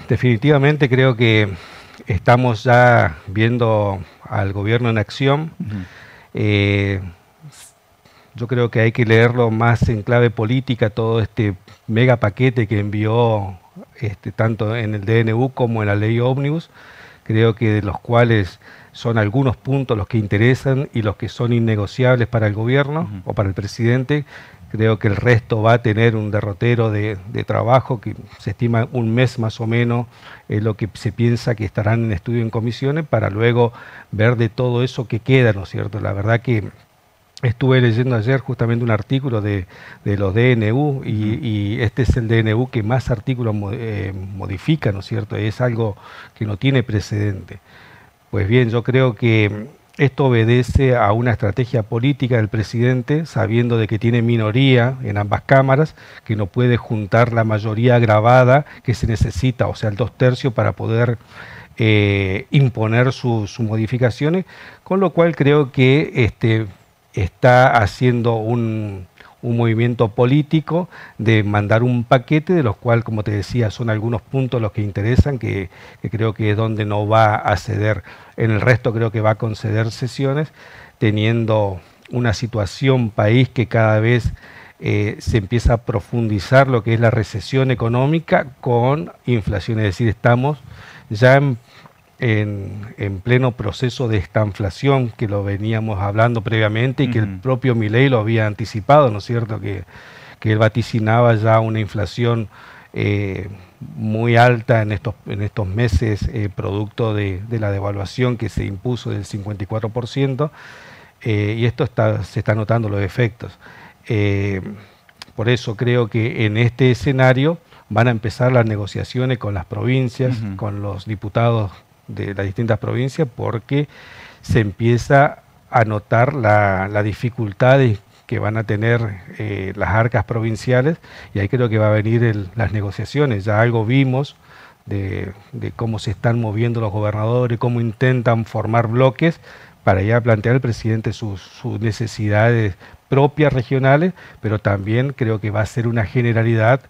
Definitivamente creo que estamos ya viendo al gobierno en acción. Ujú. Eh, yo creo que hay que leerlo más en clave política, todo este mega paquete que envió tanto en el DNU como en la ley Ómnibus. Creo que de los cuales son algunos puntos los que interesan y los que son innegociables para el gobierno Ujú. o para el presidente. Creo que el resto va a tener un derrotero de trabajo que se estima un mes más o menos, es lo que se piensa que estarán en estudio en comisiones para luego ver de todo eso que queda, ¿no es cierto? La verdad que estuve leyendo ayer justamente un artículo de los DNU y este es el DNU que más artículos modifica, ¿no es cierto? Es algo que no tiene precedente. Pues bien, yo creo que esto obedece a una estrategia política del presidente, sabiendo de que tiene minoría en ambas cámaras, que no puede juntar la mayoría agravada que se necesita, o sea, el 2/3 para poder imponer sus modificaciones, con lo cual creo que está haciendo un movimiento político de mandar un paquete de los cuales, como te decía, son algunos puntos los que interesan, que creo que es donde no va a ceder. En el resto creo que va a conceder sesiones, teniendo una situación país que cada vez se empieza a profundizar lo que es la recesión económica con inflación, es decir, estamos ya en pleno proceso de estanflación, que lo veníamos hablando previamente y que el propio Milei lo había anticipado, ¿no es cierto? Que él vaticinaba ya una inflación muy alta en estos meses, producto de la devaluación que se impuso del 54%, y esto se está notando los efectos. Por eso creo que en este escenario van a empezar las negociaciones con las provincias, con los diputados de las distintas provincias, porque se empieza a notar la dificultades que van a tener las arcas provinciales, y ahí creo que va a venir las negociaciones. Ya algo vimos de cómo se están moviendo los gobernadores, cómo intentan formar bloques para ya plantear al presidente sus necesidades propias regionales, pero también creo que va a ser una generalidad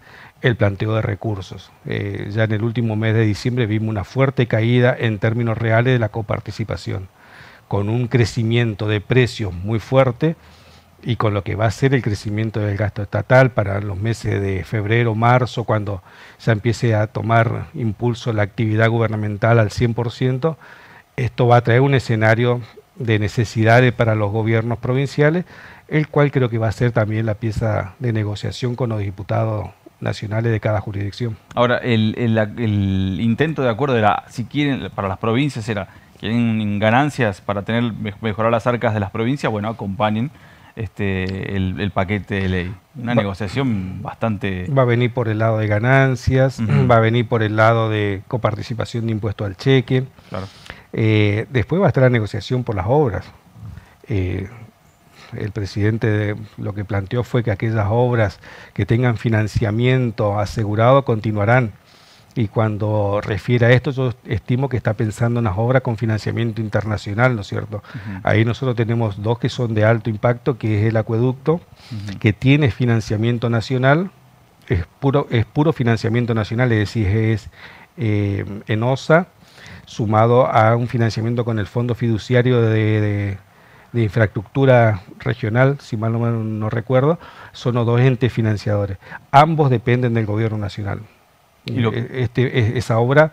el planteo de recursos. Ya en el último mes de diciembre vimos una fuerte caída en términos reales de la coparticipación, con un crecimiento de precios muy fuerte y con lo que va a ser el crecimiento del gasto estatal para los meses de febrero, marzo, cuando ya empiece a tomar impulso la actividad gubernamental al 100%, esto va a traer un escenario de necesidades para los gobiernos provinciales, el cual creo que va a ser también la pieza de negociación con los diputados nacionales de cada jurisdicción. Ahora, el intento de acuerdo era, si quieren, para las provincias era, quieren ganancias para mejorar las arcas de las provincias, bueno, acompañen el paquete de ley. Una negociación bastante... Va a venir por el lado de ganancias, va a venir por el lado de coparticipación de impuesto al cheque. Claro. Después va a estar la negociación por las obras. El presidente lo que planteó fue que aquellas obras que tengan financiamiento asegurado continuarán. Y cuando refiere a esto, yo estimo que está pensando en las obras con financiamiento internacional, ¿no es cierto? Ahí nosotros tenemos dos que son de alto impacto, que es el acueducto, que tiene financiamiento nacional, es puro financiamiento nacional, es decir, es ENOSA, sumado a un financiamiento con el Fondo Fiduciario de Infraestructura Regional, si mal no recuerdo, son los dos entes financiadores. Ambos dependen del gobierno nacional. Esa obra,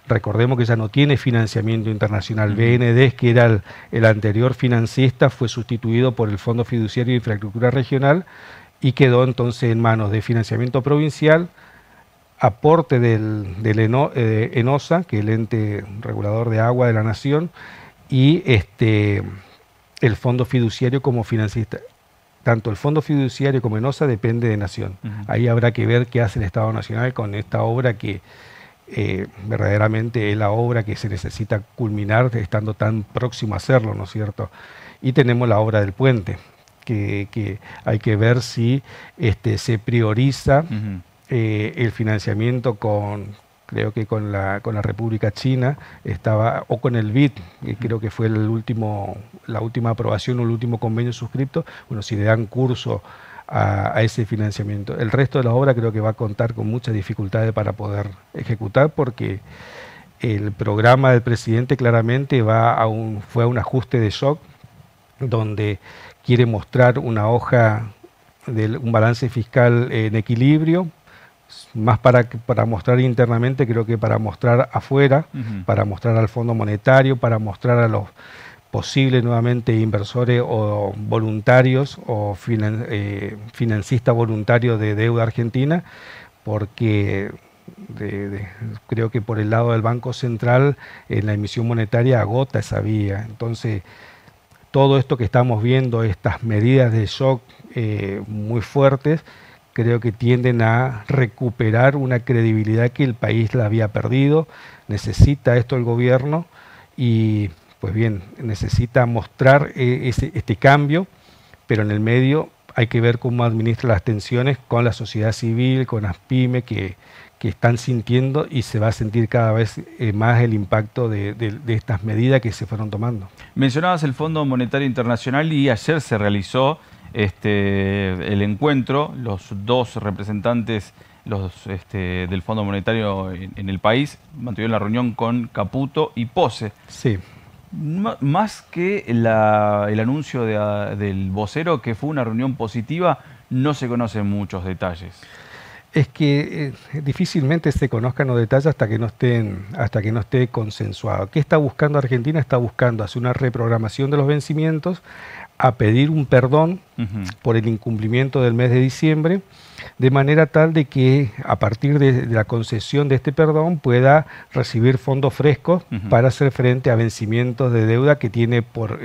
recordemos que ya no tiene financiamiento internacional. BNDES, que era el anterior financista, fue sustituido por el Fondo Fiduciario de Infraestructura Regional y quedó entonces en manos de financiamiento provincial, aporte del ENOSA, que es el ente regulador de agua de la nación, y el Fondo Fiduciario como financista. Tanto el Fondo Fiduciario como ENOSA depende de Nación. Ahí habrá que ver qué hace el Estado Nacional con esta obra que verdaderamente es la obra que se necesita culminar estando tan próximo a hacerlo, ¿no es cierto? Y tenemos la obra del puente, que hay que ver si se prioriza el financiamiento creo que con la República China o con el BID, creo que fue la última aprobación o el último convenio suscripto. Bueno, si le dan curso a ese financiamiento. El resto de la obra creo que va a contar con muchas dificultades para poder ejecutar, porque el programa del presidente claramente fue a un ajuste de shock, donde quiere mostrar una hoja de un balance fiscal en equilibrio, más para mostrar internamente, creo que para mostrar afuera, para mostrar al Fondo Monetario, para mostrar a los posibles nuevamente inversores o voluntarios o financistas voluntarios de deuda argentina, porque creo que por el lado del Banco Central en la emisión monetaria agota esa vía. Entonces, todo esto que estamos viendo, estas medidas de shock muy fuertes, creo que tienden a recuperar una credibilidad que el país la había perdido. Necesita esto el gobierno y, pues bien, necesita mostrar este cambio, pero en el medio hay que ver cómo administra las tensiones con la sociedad civil, con las pymes que están sintiendo, y se va a sentir cada vez más el impacto de estas medidas que se fueron tomando. Mencionabas el Fondo Monetario Internacional y ayer se realizó el encuentro, los dos representantes del Fondo Monetario en el país mantuvieron la reunión con Caputo y Pose. Sí. Más que el anuncio del vocero, que fue una reunión positiva, no se conocen muchos detalles. Es que difícilmente se conozcan los detalles hasta que no esté consensuado. ¿Qué está buscando Argentina? Está buscando hacer una reprogramación de los vencimientos, a pedir un perdón por el incumplimiento del mes de diciembre, de manera tal de que a partir de la concesión de este perdón pueda recibir fondos frescos para hacer frente a vencimientos de deuda que tiene por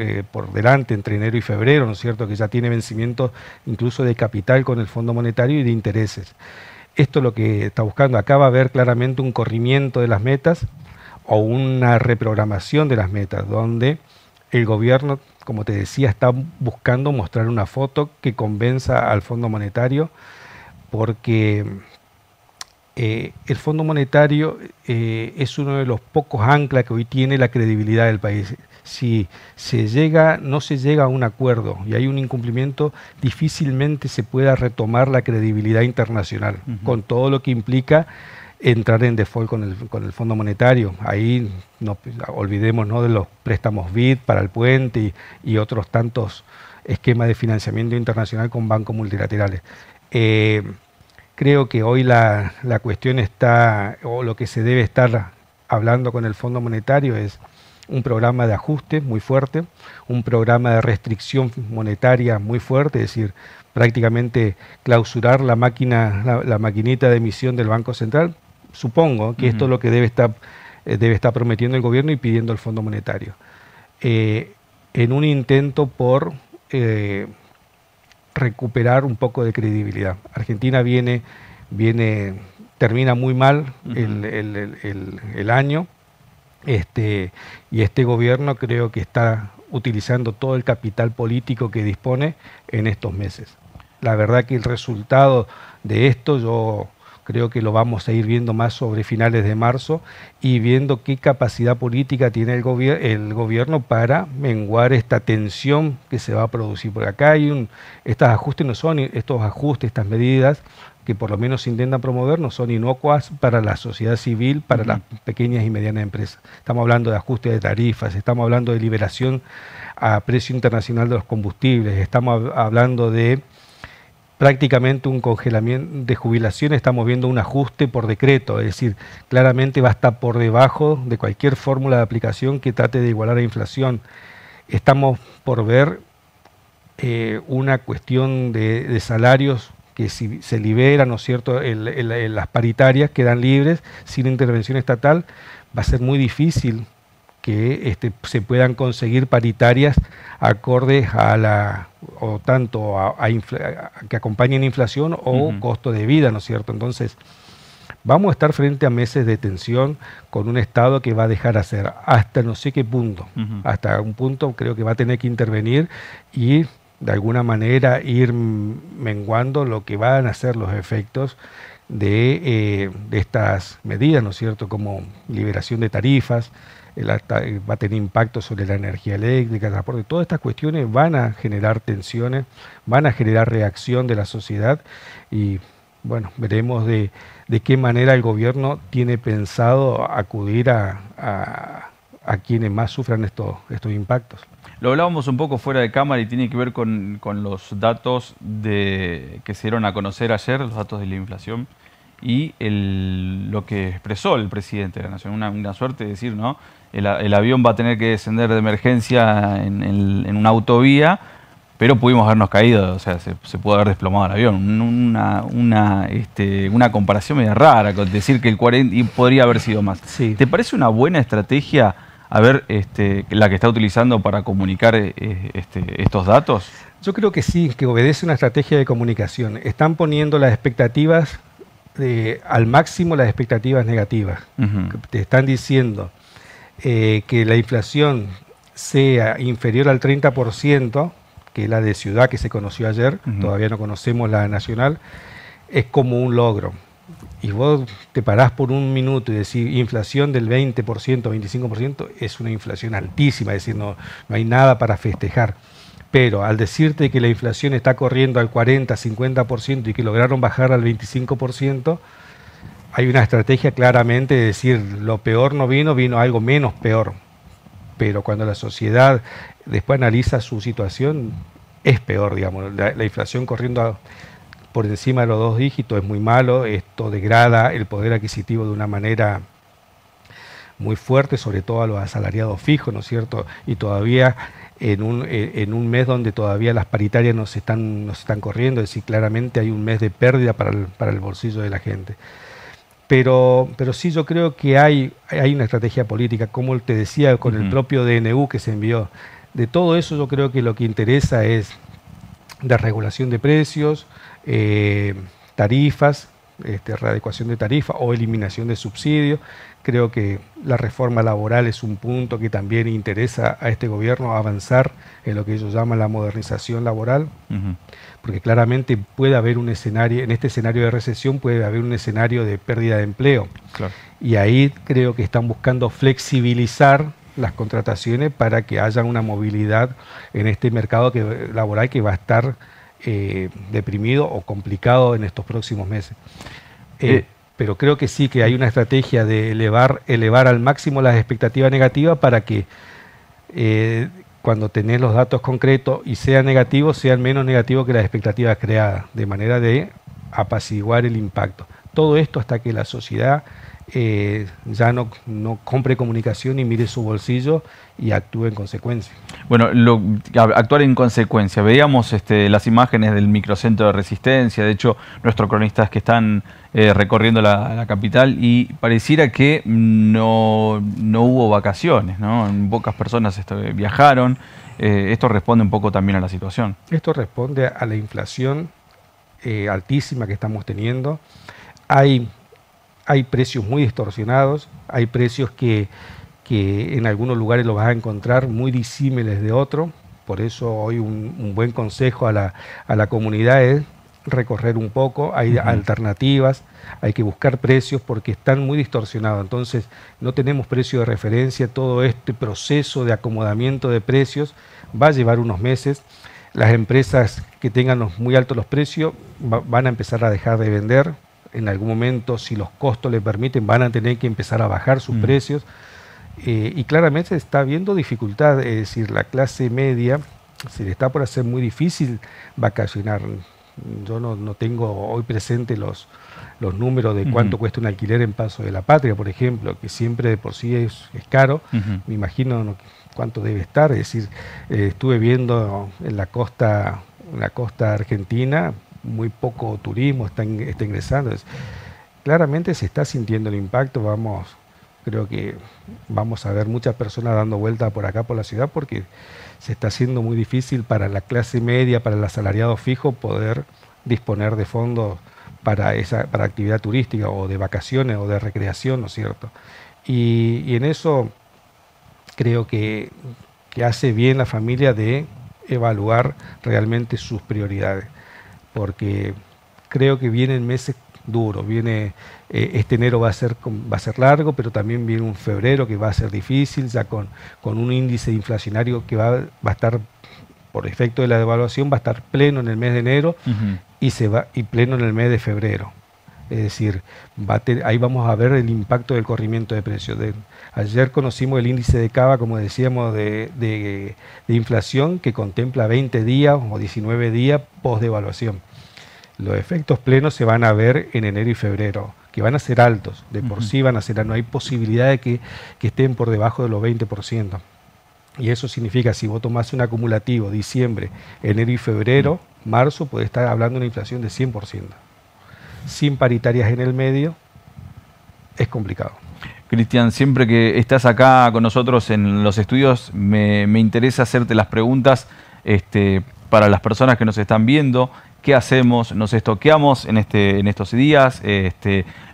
delante entre enero y febrero, ¿no es cierto?, que ya tiene vencimientos incluso de capital con el Fondo Monetario y de intereses. Esto es lo que está buscando. Acá va a haber claramente un corrimiento de las metas o una reprogramación de las metas, donde el gobierno, como te decía, está buscando mostrar una foto que convenza al Fondo Monetario, porque el Fondo Monetario es uno de los pocos anclas que hoy tiene la credibilidad del país. Si no se llega a un acuerdo y hay un incumplimiento, difícilmente se pueda retomar la credibilidad internacional, con todo lo que implica entrar en default con el Fondo Monetario. Ahí no olvidemos, ¿no?, de los préstamos BID para el puente y otros tantos esquemas de financiamiento internacional con bancos multilaterales. Creo que hoy la cuestión está, o lo que se debe estar hablando con el Fondo Monetario, es un programa de ajuste muy fuerte, un programa de restricción monetaria muy fuerte, es decir, prácticamente clausurar la maquinita de emisión del Banco Central. Supongo que esto es lo que debe estar prometiendo el gobierno y pidiendo el Fondo Monetario, en un intento por recuperar un poco de credibilidad. Argentina termina muy mal el año, y este gobierno creo que está utilizando todo el capital político que dispone en estos meses. La verdad que el resultado de esto yo creo que lo vamos a ir viendo más sobre finales de marzo, y viendo qué capacidad política tiene el gobierno para menguar esta tensión que se va a producir. Porque acá estos ajustes, estas medidas que por lo menos se intentan promover, no son inocuas para la sociedad civil, para las pequeñas y medianas empresas. Estamos hablando de ajuste de tarifas, estamos hablando de liberación a precio internacional de los combustibles, estamos hablando de prácticamente un congelamiento de jubilación, estamos viendo un ajuste por decreto, es decir, claramente va a estar por debajo de cualquier fórmula de aplicación que trate de igualar la inflación. Estamos por ver una cuestión de salarios que si se liberan, ¿no es cierto?, las paritarias quedan libres sin intervención estatal. Va a ser muy difícil que se puedan conseguir paritarias acordes a que acompañen inflación o costo de vida, ¿no es cierto? Entonces, vamos a estar frente a meses de tensión con un Estado que va a dejar hacer hasta no sé qué punto. Hasta un punto creo que va a tener que intervenir y de alguna manera ir menguando lo que van a ser los efectos de estas medidas, ¿no es cierto?, como liberación de tarifas, va a tener impacto sobre la energía eléctrica, el transporte. Todas estas cuestiones van a generar tensiones, van a generar reacción de la sociedad y, bueno, veremos de qué manera el gobierno tiene pensado acudir a quienes más sufran estos impactos. Lo hablábamos un poco fuera de cámara y tiene que ver con los datos que se dieron a conocer ayer, los datos de la inflación y lo que expresó el presidente de la Nación. Una suerte de decir, ¿no? El avión va a tener que descender de emergencia en una autovía, pero pudimos habernos caído, o sea, se pudo haber desplomado el avión. Una comparación media rara, con decir que el 40 y podría haber sido más. Sí. ¿Te parece una buena estrategia la que está utilizando para comunicar estos datos? Yo creo que sí, que obedece una estrategia de comunicación. Están poniendo las expectativas al máximo, las expectativas negativas. Te están diciendo que la inflación sea inferior al 30%, que es la de ciudad que se conoció ayer, todavía no conocemos la nacional, es como un logro. Y vos te parás por un minuto y decís inflación del 20%, 25%, es una inflación altísima, es decir, no hay nada para festejar. Pero al decirte que la inflación está corriendo al 40, 50% y que lograron bajar al 25%, hay una estrategia claramente de decir lo peor no vino algo menos peor. Pero cuando la sociedad después analiza su situación, es peor, digamos. La inflación corriendo por encima de los 2 dígitos es muy malo, esto degrada el poder adquisitivo de una manera muy fuerte, sobre todo a los asalariados fijos, ¿no es cierto? Y todavía en un mes donde todavía las paritarias no se están corriendo, es decir, claramente hay un mes de pérdida para el bolsillo de la gente. Pero sí, yo creo que hay una estrategia política, como te decía, con el propio DNU que se envió. De todo eso yo creo que lo que interesa es de regulación de precios, tarifas, readecuación de tarifas o eliminación de subsidios. Creo que la reforma laboral es un punto que también interesa a este gobierno avanzar en lo que ellos llaman la modernización laboral, porque claramente puede haber un escenario, en este escenario de recesión puede haber un escenario de pérdida de empleo. Claro. Y ahí creo que están buscando flexibilizar las contrataciones para que haya una movilidad en este mercado laboral que va a estar deprimido o complicado en estos próximos meses. Pero creo que sí, que hay una estrategia de elevar al máximo las expectativas negativas para que cuando tenés los datos concretos y sean negativos, sean menos negativos que las expectativas creadas, de manera de apaciguar el impacto. Todo esto hasta que la sociedad ya no compre comunicación y mire su bolsillo y actúe en consecuencia. Bueno, actuar en consecuencia. Veíamos las imágenes del microcentro de Resistencia, de hecho, nuestros cronistas que están recorriendo la capital y pareciera que no hubo vacaciones, ¿no? Pocas personas viajaron. Esto responde un poco también a la situación. Esto responde a la inflación altísima que estamos teniendo. Hay precios muy distorsionados, hay precios que en algunos lugares los vas a encontrar muy disímiles de otros. Por eso hoy un buen consejo a la comunidad es recorrer un poco, hay alternativas, hay que buscar precios porque están muy distorsionados. Entonces no tenemos precio de referencia, todo este proceso de acomodamiento de precios va a llevar unos meses. Las empresas que tengan muy altos los precios van a empezar a dejar de vender. En algún momento, si los costos les permiten, van a tener que empezar a bajar sus precios. Y claramente se está viendo dificultad, es decir, la clase media se le está por hacer muy difícil vacacionar. Yo no tengo hoy presente los números de cuánto cuesta un alquiler en Paso de la Patria, por ejemplo, que siempre de por sí es caro. Me imagino cuánto debe estar. Es decir, estuve viendo en la costa argentina, muy poco turismo está ingresando. Claramente se está sintiendo el impacto. Creo que vamos a ver muchas personas dando vuelta por acá, por la ciudad, porque se está haciendo muy difícil para la clase media, para el asalariado fijo, poder disponer de fondos para actividad turística o de vacaciones o de recreación, ¿no es cierto? Y en eso creo que hace bien la familia de evaluar realmente sus prioridades, porque creo que vienen meses duro. Viene este enero va a ser largo, pero también viene un febrero que va a ser difícil, ya con un índice inflacionario que va a estar, por efecto de la devaluación, va a estar pleno en el mes de enero y pleno en el mes de febrero. Es decir, ahí vamos a ver el impacto del corrimiento de precios. Ayer conocimos el índice de Cava, como decíamos, de inflación, que contempla 20 días o 19 días post-devaluación. Los efectos plenos se van a ver en enero y febrero, que van a ser altos, de por sí van a ser, no hay posibilidad de que estén por debajo de los 20%. Y eso significa, si vos tomás un acumulativo, diciembre, enero y febrero, marzo, podés estar hablando de una inflación de 100%. Sin paritarias en el medio, es complicado. Cristian, siempre que estás acá con nosotros en los estudios, me interesa hacerte las preguntas para las personas que nos están viendo. ¿Qué hacemos? ¿Nos estoqueamos en estos días?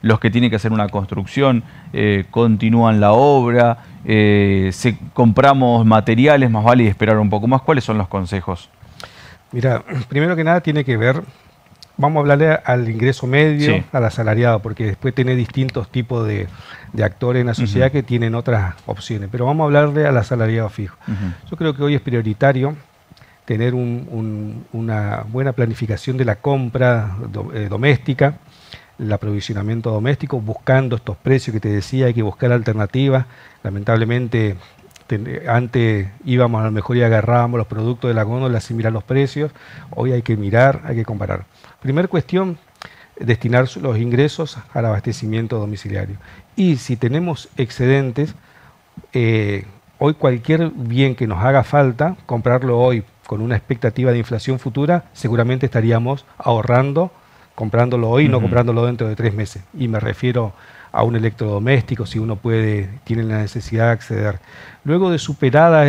Los que tienen que hacer una construcción, continúan la obra, compramos materiales, más vale esperar un poco más. ¿Cuáles son los consejos? Mira, primero que nada tiene que ver... Vamos a hablarle al ingreso medio, al asalariado, porque después tiene distintos tipos de actores en la sociedad que tienen otras opciones. Pero vamos a hablarle al asalariado fijo. Yo creo que hoy es prioritario tener una buena planificación de la compra doméstica, el aprovisionamiento doméstico, buscando estos precios que te decía, hay que buscar alternativas. Lamentablemente, antes íbamos a lo mejor y agarrábamos los productos de la góndola sin mirar los precios. Hoy hay que mirar, hay que comparar. Primera cuestión, destinar los ingresos al abastecimiento domiciliario. Y si tenemos excedentes, hoy cualquier bien que nos haga falta, comprarlo hoy con una expectativa de inflación futura, seguramente estaríamos ahorrando, comprándolo hoy y no comprándolo dentro de 3 meses. Y me refiero a un electrodoméstico, si uno tiene la necesidad de acceder. Luego de superada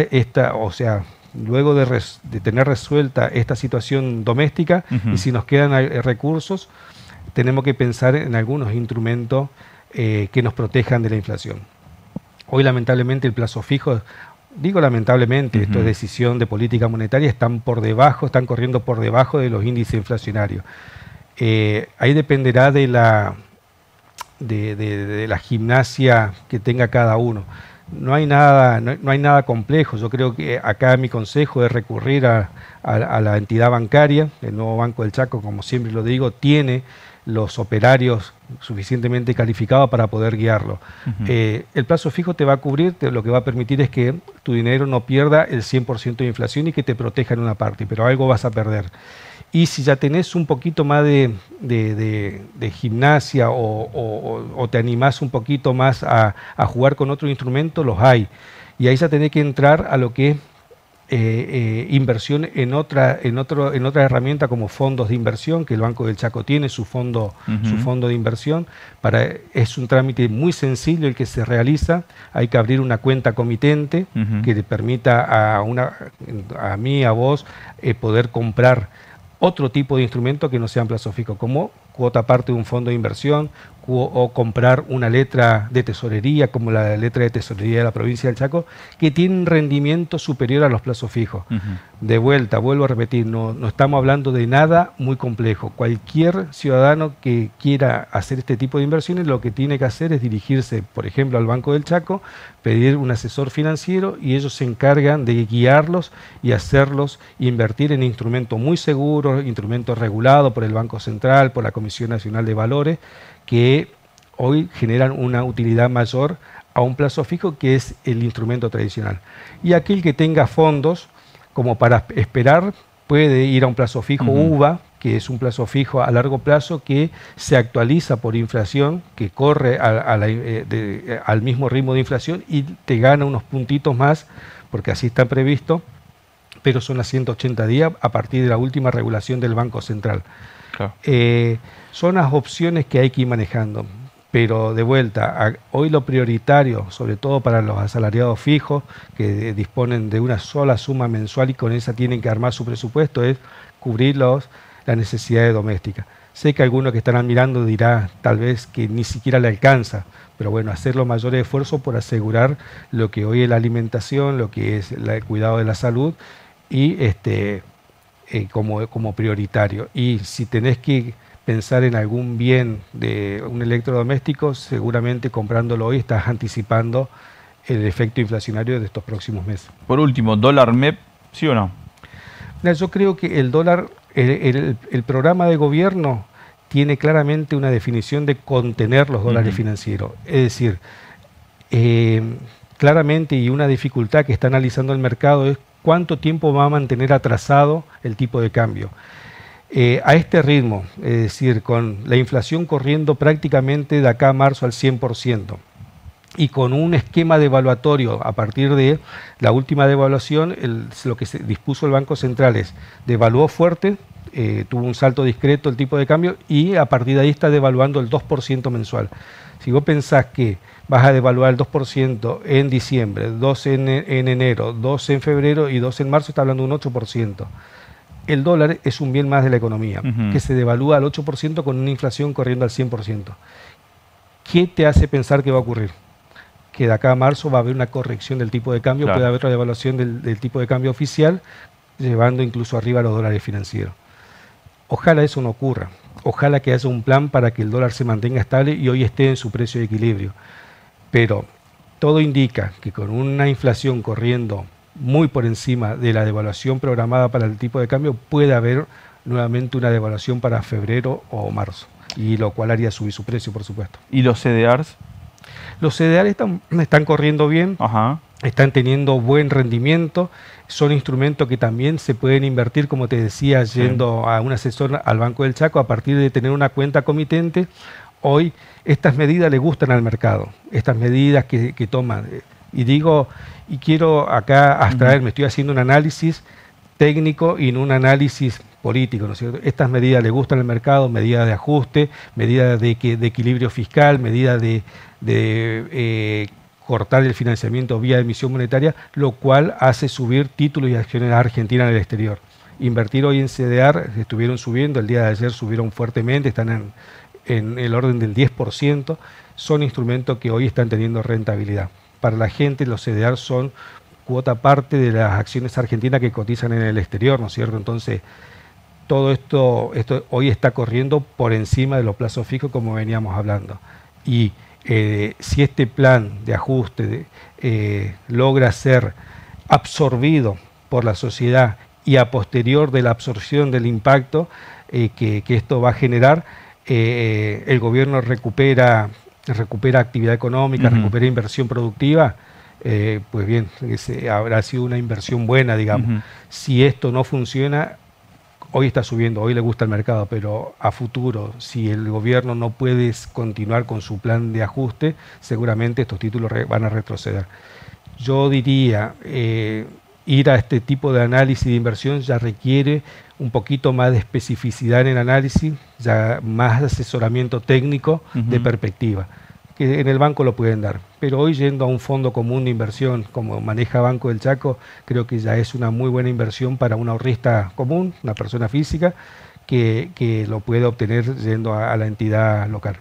luego de tener resuelta esta situación doméstica, y si nos quedan recursos, tenemos que pensar en algunos instrumentos que nos protejan de la inflación. Hoy lamentablemente el plazo fijo, digo lamentablemente, esto es decisión de política monetaria, están corriendo por debajo de los índices inflacionarios. Ahí dependerá de la gimnasia que tenga cada uno. No hay nada complejo. Yo creo que acá mi consejo es recurrir a la entidad bancaria. El nuevo Banco del Chaco, como siempre lo digo, tiene los operarios suficientemente calificados para poder guiarlo. El plazo fijo te va a cubrir, lo que va a permitir es que tu dinero no pierda el 100% de inflación y que te proteja en una parte, pero algo vas a perder. Y si ya tenés un poquito más de gimnasia o te animás un poquito más a jugar con otro instrumento, los hay. Y ahí ya tenés que entrar a lo que es inversión en otra herramienta como fondos de inversión, que el Banco del Chaco tiene su fondo de inversión. Es un trámite muy sencillo el que se realiza. Hay que abrir una cuenta comitente que le permita a mí, a vos, poder comprar otro tipo de instrumento que no sean plazo fijo, como cuota parte de un fondo de inversión o comprar una letra de tesorería, como la letra de tesorería de la provincia del Chaco, que tiene un rendimiento superior a los plazos fijos. De vuelta, vuelvo a repetir, no estamos hablando de nada muy complejo. Cualquier ciudadano que quiera hacer este tipo de inversiones, lo que tiene que hacer es dirigirse, por ejemplo, al Banco del Chaco, pedir un asesor financiero y ellos se encargan de guiarlos y hacerlos invertir en instrumentos muy seguros, instrumentos regulados por el Banco Central, por la Comisión Nacional de Valores, que hoy generan una utilidad mayor a un plazo fijo, que es el instrumento tradicional. Y aquel que tenga fondos como para esperar puede ir a un plazo fijo UVA, que es un plazo fijo a largo plazo que se actualiza por inflación, que corre al mismo ritmo de inflación y te gana unos puntitos más, porque así está previsto, pero son a 180 días a partir de la última regulación del Banco Central. Claro. Son las opciones que hay que ir manejando, pero de vuelta, hoy lo prioritario, sobre todo para los asalariados fijos que disponen de una sola suma mensual y con esa tienen que armar su presupuesto, es cubrir las necesidades domésticas. Sé que algunos que estarán mirando dirá tal vez que ni siquiera le alcanza, pero bueno, hacer los mayores esfuerzos por asegurar lo que hoy es la alimentación, lo que es el cuidado de la salud y como prioritario. Y si tenés que pensar en algún bien de un electrodoméstico, seguramente comprándolo hoy estás anticipando el efecto inflacionario de estos próximos meses. Por último, ¿dólar MEP, sí o no? Mira, yo creo que el dólar, el programa de gobierno tiene claramente una definición de contener los dólares financieros. Es decir, claramente, y una dificultad que está analizando el mercado es cuánto tiempo va a mantener atrasado el tipo de cambio. A este ritmo, es decir, con la inflación corriendo prácticamente de acá a marzo al 100%, y con un esquema devaluatorio a partir de la última devaluación, lo que se dispuso el Banco Central es devaluó fuerte, tuvo un salto discreto el tipo de cambio y a partir de ahí está devaluando el 2% mensual. Si vos pensás que vas a devaluar el 2% en diciembre, 2 en enero, 2 en febrero y 2 en marzo, está hablando de un 8%. El dólar es un bien más de la economía, que se devalúa al 8% con una inflación corriendo al 100%. ¿Qué te hace pensar que va a ocurrir? Que de acá a marzo va a haber una corrección del tipo de cambio, puede haber una devaluación del tipo de cambio oficial, llevando incluso arriba los dólares financieros. Ojalá eso no ocurra. Ojalá que haya un plan para que el dólar se mantenga estable y hoy esté en su precio de equilibrio. Pero todo indica que con una inflación corriendo muy por encima de la devaluación programada para el tipo de cambio, puede haber nuevamente una devaluación para febrero o marzo, y lo cual haría subir su precio, por supuesto. ¿Y los CDRs? Los CDRs están corriendo bien, están teniendo buen rendimiento, son instrumentos que también se pueden invertir, como te decía, yendo a un asesor al Banco del Chaco a partir de tener una cuenta comitente. Hoy estas medidas le gustan al mercado, estas medidas que toman. Y quiero acá abstraerme, estoy haciendo un análisis técnico y no un análisis político, ¿no es cierto? Estas medidas le gustan al mercado, medidas de ajuste, medidas de equilibrio fiscal, medidas de cortar el financiamiento vía emisión monetaria, lo cual hace subir títulos y acciones argentinas en el exterior. Invertir hoy en CDR, estuvieron subiendo, el día de ayer subieron fuertemente, están en el orden del 10%, son instrumentos que hoy están teniendo rentabilidad. Para la gente los CDR son cuota parte de las acciones argentinas que cotizan en el exterior, ¿no es cierto? Entonces, todo esto hoy está corriendo por encima de los plazos fijos como veníamos hablando. Y si este plan de ajuste logra ser absorbido por la sociedad y a posterior de la absorción del impacto que esto va a generar, el gobierno recupera actividad económica, recupera inversión productiva, pues bien, habrá sido una inversión buena, digamos. Si esto no funciona, hoy está subiendo, hoy le gusta el mercado, pero a futuro, si el gobierno no puede continuar con su plan de ajuste, seguramente estos títulos van a retroceder. Yo diría, ir a este tipo de análisis de inversión ya requiere un poquito más de especificidad en el análisis, ya más asesoramiento técnico de perspectiva, que en el banco lo pueden dar. Pero hoy yendo a un fondo común de inversión, como maneja Banco del Chaco, creo que ya es una muy buena inversión para un ahorrista común, una persona física, que lo puede obtener yendo a la entidad local.